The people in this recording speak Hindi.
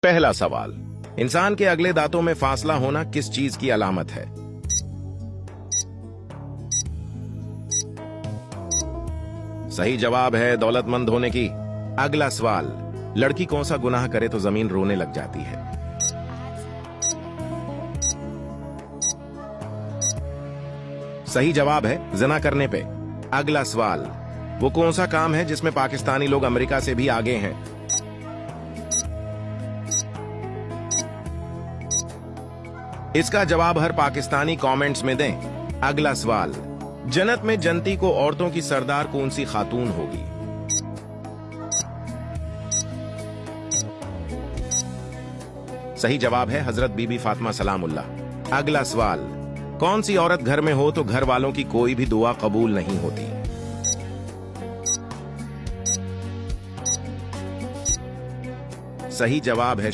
पहला सवाल, इंसान के अगले दांतों में फासला होना किस चीज की अलामत है? सही जवाब है दौलतमंद होने की। अगला सवाल, लड़की कौन सा गुनाह करे तो जमीन रोने लग जाती है? सही जवाब है जिना करने पे। अगला सवाल, वो कौन सा काम है जिसमें पाकिस्तानी लोग अमेरिका से भी आगे हैं? इसका जवाब हर पाकिस्तानी कमेंट्स में दें। अगला सवाल, जन्नत में जन्नती को औरतों की सरदार कौन सी खातून होगी? सही जवाब है हजरत बीबी फातिमा सलामुल्लाह। अगला सवाल, कौन सी औरत घर में हो तो घर वालों की कोई भी दुआ कबूल नहीं होती? सही जवाब है